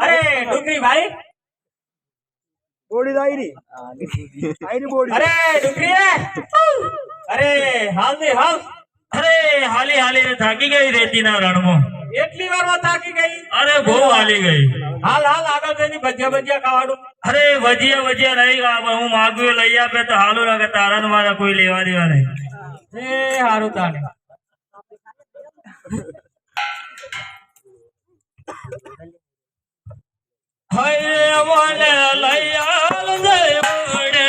अरे डुकरी भाई बोडी आईरी बोडी अरे डुकरी है अरे हाल दे हाल अरे हाली हाली ने थाकी गई रेती ना रण में એટલી વારમાં થાકી ગઈ अरे बहु हाली गई હાલ હાલ આગળ જઈને ભજીયા ભજીયા ખાવાનું अरे वजिया वजिया नहीं गा हूँ मागवे लैया पे तो हालू लगे तारा ने मारा कोई लेवा देवा नहीं એ હારું તાને हाय मोने लैया ले ओडले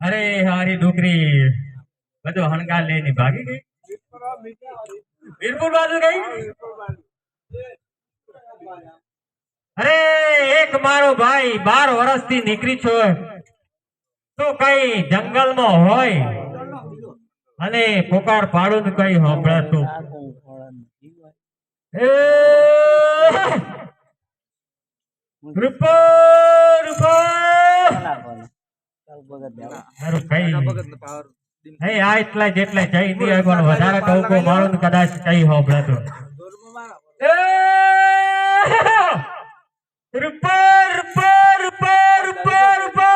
અરે હારી ડુકરી બધો હણગાર લઈને ભાગી ગઈ વીરપુર બાજુ ગઈ અરે એક મારો ભાઈ 12 વર્ષથી નીકળી છો તો કઈ જંગલમાં હોય અને પોકાર પાડું ને કઈ હોંભળાતું એ રૂપો રૂપો આ એટલા જેટલા જઈ દી પણ વધારે ટોકો મારું ને કદાચ કઈ હોભળાતું રૂપો રૂપો રૂપો રૂપો રૂપો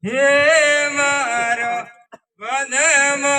हे मारो वनमो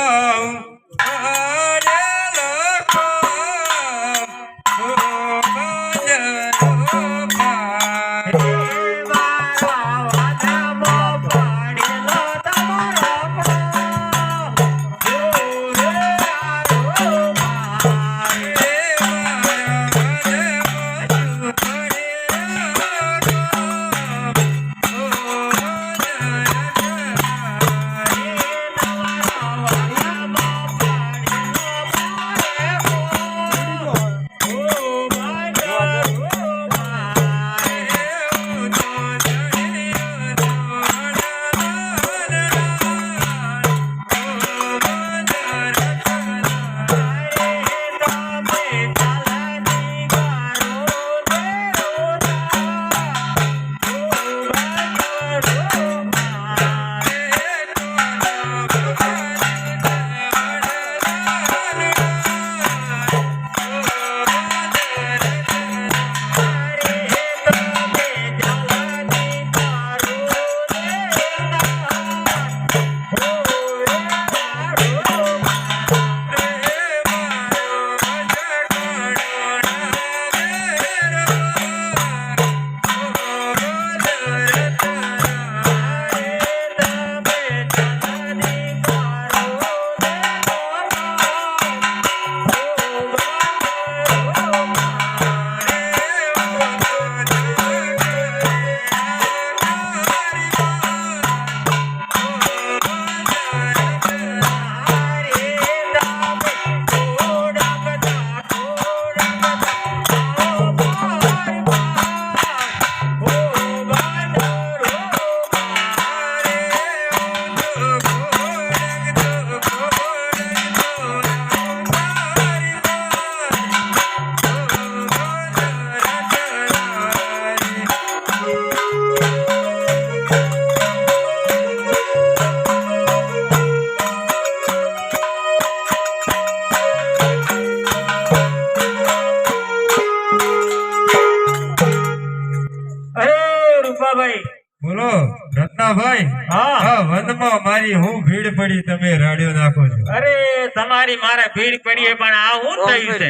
રત્નાભાઈ હા આ વનમાં મારી હું ભીડ પડી તમે રાડ્યો નાખો છો. અરે તમારી મારે ભીડ પડી છે, પણ આ શું થયું છે?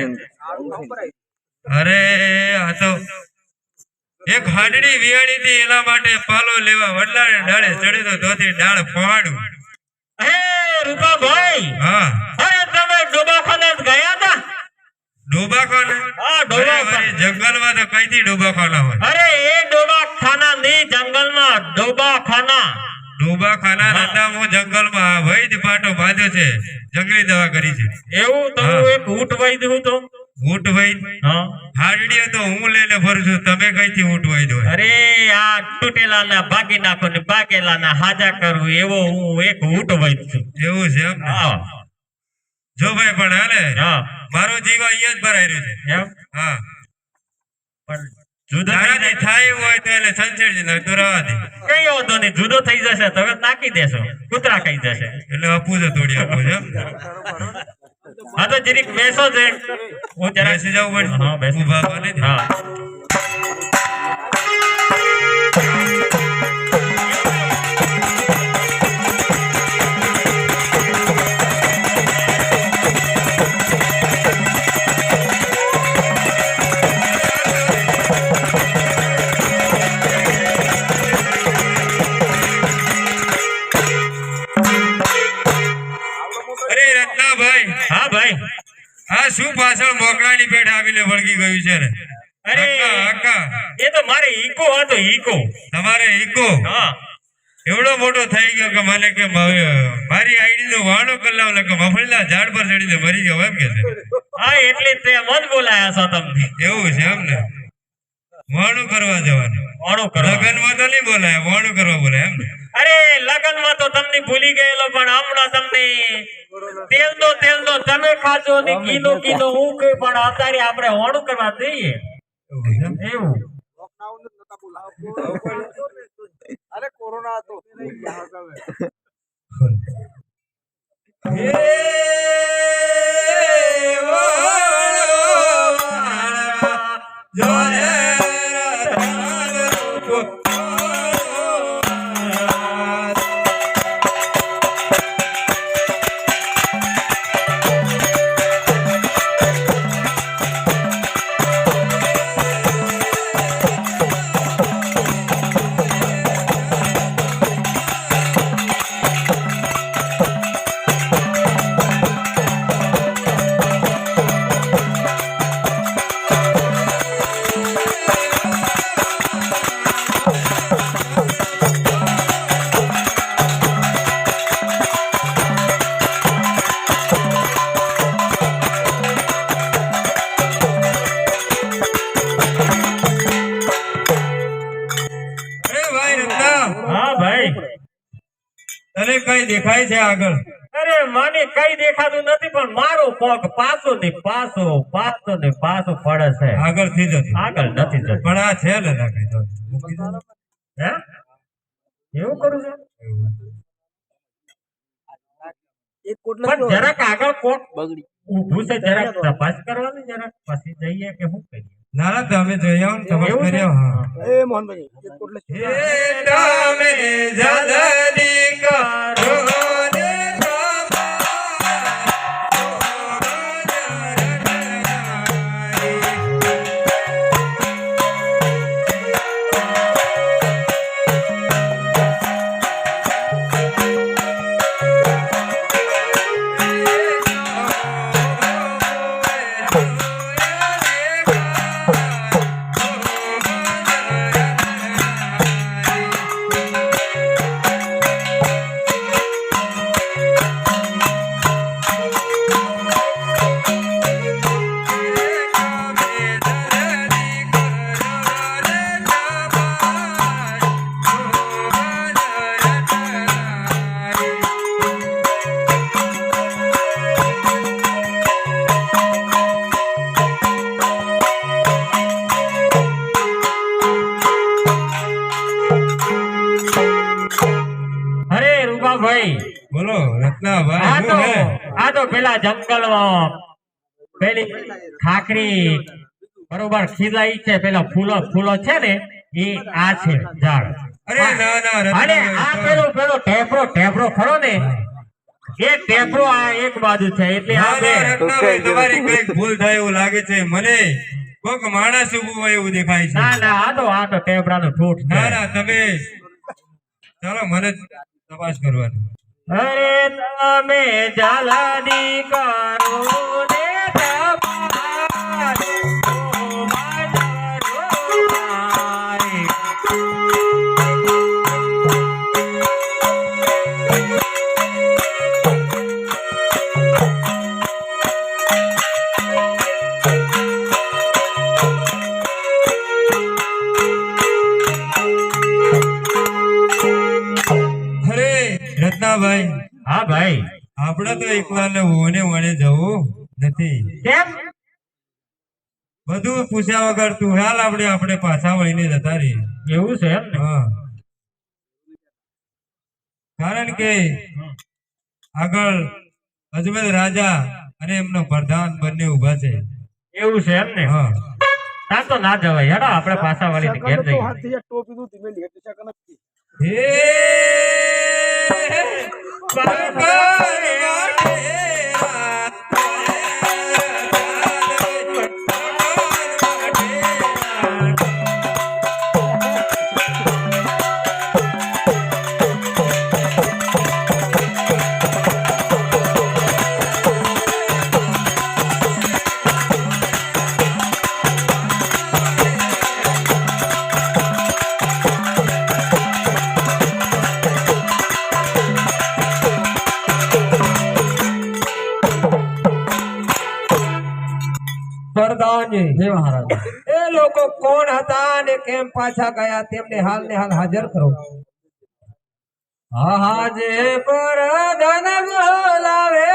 અરે આ તો એક હાડડી વિયાણી હતી એના માટે પાલો લેવા વડલાને ડાળે ચડ્યો તો ધોતી ડાળ ફાડું. હે રૂપાભાઈ, હા અરે તમે ડોબાખાને ગયા હતા? ડોબાખાના? હા, ડોબાખાના. અરે જંગલમાં તો કઈથી ડોબાખાના હોય? અરે એ ડોબાખાના ની જંગલમાં ડોબાખાના. ડોબાખાના રત્ના હું જંગલમાં આ વૈદ પાટો બાંધ્યો છે, જંગલી દવા કરી છે. એવું તો હા. હું એક ઊંટ વાઈ દઉં તો. ઊંટ વૈદ હા હાડડીઓ તો હું લઈને ફરું છું, તમે કઈથી ઊંટ વૈદ હોય? અરે આ તૂટેલા ના ભાગી નાખો ને બાકેલા ના હાજા કરવું, એવો હું એક ઊંટ વાઈ છું. એવું છે એમ ને? હા જો ભાઈ પણ હાલે હા મારો જીવ અહીંયા જ ભરાઈ રહ્યો છે. એમ હા પણ જુદો થઈ તારાથી જાય થાય એવું હોય તો એટલે સંચેડજે, નકર તો રવા દે. કઈ વાંધો નહીં, જુદો થઈ જશે તો હવે નાખી દેશો, કૂતરા ખાઈ જશે. એટલે આપું છે થોડી આપું છે એમ ને? હા તો જરીક બેસો છે, હું જરા બેસી જાઉં પણ હા બેસી ઊભા આવવા નથી. હા અરે રત્નાભાઈ, હા ભાઈ, આ શું પાછળ મોકળાની પેઠ આવીને વળગી ગયું છે રે? અરે અક્કા, એ તો મારે ઈકો હતો, ઈકો. તમારે ઈકો હા એવડો મોટો થઈ ગયો કે મને કે મારી આઈડી નો વાણો કરી લાવ કે મફળના ઝાડ પર ચડીને મરી ગયો એમ કે છે. હા એટલે જ તે મન બોલાયા છો તમને. એવું છે એમ ને? વાણું કરવા જવાનું? વાણું કરવા. લગનમાં તો નહીં બોલાય, વાણું કરવા બોલાય એમ ને? અરે લગનમાં તો તમને ભૂલી ગયેલો, પણ હમણાં તમને તેલનો તમે ખાજો ને કિલો હું કે, પણ અત્યારે આપણે વાણું કરવા જઈએ. એવું છે એમ? એવું અરે કોરોના હતો અરે ભાઈ રત્ના, હા ભાઈ. તને કઈ દેખાય છે આગળ? અરે મને કઈ દેખાતું નથી, પણ મારો પગ પાછો ને પાછો પડે છે. આગળ થી જતો આગળ નથી જતો. પણ આ છે ને ના કઈ તો. હે એવું કરું છે? એક કોટલો પણ જરાક આગળ કોક બગડી ઊભું છે, જરાક તપાસ કરવાની, જરાક પછી જઈએ કે શું કરીએ. ના ના તમે જોઈ આવો ને, તપાસ એવું છે? કરી આવો. હા. એ મોહનભાઈ એક કોટલો હે તમે જલ્દી કરો ને અરે રૂપાભાઈ, બોલો રત્નાભાઈ, આ તો શું હે? આ તો પેલા જંગલમાં પેલી ખાખરી બરોબર ખીલાઈ છે, પેલા ફૂલો છે ને, એ આ છે ઝાડ. અરે ના ના અને રત્નાભાઈ, આ તો- પેલો પેલો ટેપરો ખરો ને એક ટેપરો આ એક બાજુ છે એટલે ના આ બે ના રત્નાભાઈ, તમારી કઈક ભૂલ થાય એવું લાગે છે મને. કોક માણસ ઊભું હોય એવું દેખાય છે. ના આ તો ટેપરાનો ઠૂઠ છે. ના ના તમે ચાલો મને જ તપાસ કરવાની. અરે તમે જલ્દી કરો ને તપાસ, ઓ મારી. અરે રત્નાભાઈ, હા ભાઈ, આપણે તો એકલા ને ઓને વણે જવું નથી. કેમ? બધું પૂછ્યા વગર તું હાલ આપણે પાછા વળીને જતા રહીએ. એવું છે એમ ને? હા, કારણ કે આગળ અજમેર રાજા અને એમનો પ્રધાન બંને ઉભા છે. એવું છે એમ ને? હા, ના તો ના જવાય. હેડો આપણે પાછા વળીને ઘેર તો જઈએ. હાથથી જે ટોપી નું ધીમે લેટ છે કે નથી હે પ્રધાનજી હે મહારાજ. એ લોકો કોણ હતા અને કેમ પાછા ગયા તેમને હાલ ને હાલ હાજર કરો. હાજે પ્રધાન બોલાવે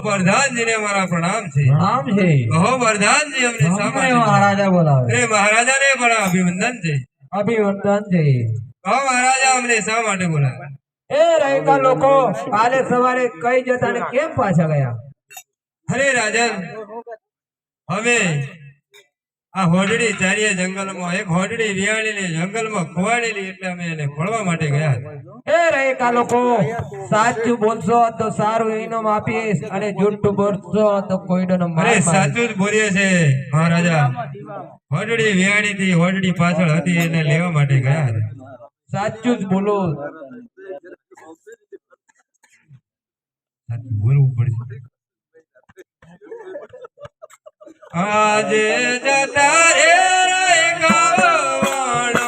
પ્રધાનજીને મારા પ્રણામ છે. નામ છે કહો પ્રધાનજી અમને શા માટે મહારાજા બોલાવે. અરે મહારાજાને પણ અભિનંદન છે. અભિનંદન છે. કહો મહારાજા અમને શા માટે બોલાવે? એ રહેકા લોકો કાલે સવારે કઈ જતા ને કેમ પાછા ગયા? અરે રાજન, હવે આ હોડડી ચારીએ જંગલમાં એક હોડડી વિયાણીને જંગલમાં ખોવાડેલી એટલે અમે એને ખોળવા માટે ગયા હતા. એ રહેકા લોકો સાચું બોલશો તો સારું ઇનામ આપીશ અને જૂઠું બોલશો તો કોઈનો અરે માર સાચું જ બોલીએ છે મહારાજા. હોડડી વિયાણી થી હોડડી પાછળ હતી એને લેવા માટે ગયા હતા. સાચું જ બોલો. સાચું બોલવું પડશે. આજે જતા રે ગવાણો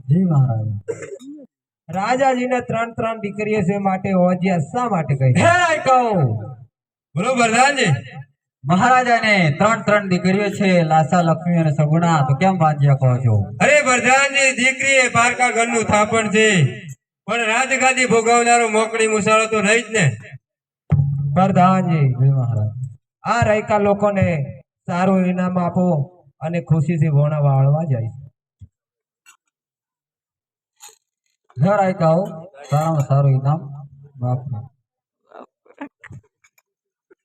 જી મહારાજ રાજાજીને 3 દીકરીઓ છે માટે ઓજિયા શા માટે કહી હે કહું બોલો પ્રધાનજી. મહારાજાને 3 દીકરીઓ છે લાસા લક્ષ્મી અને સગુણા તો કેમ બાંધ્યા કહો છો અરે પ્રધાનજી, દીકરી એ પારકા ઘરનું થાપણ છે, પણ રાજગાદી ભોગવનારો મોકળી મુસાળો તો રહી જ ને. પ્રધાનજી જય મહારાજ આ રાયકા લોકોને સારું ઇનામ આપો અને ખુશીથી ભોણા વાળવા જાય હે રાયકાઓ સારામાં સારું ઇનામ આપો.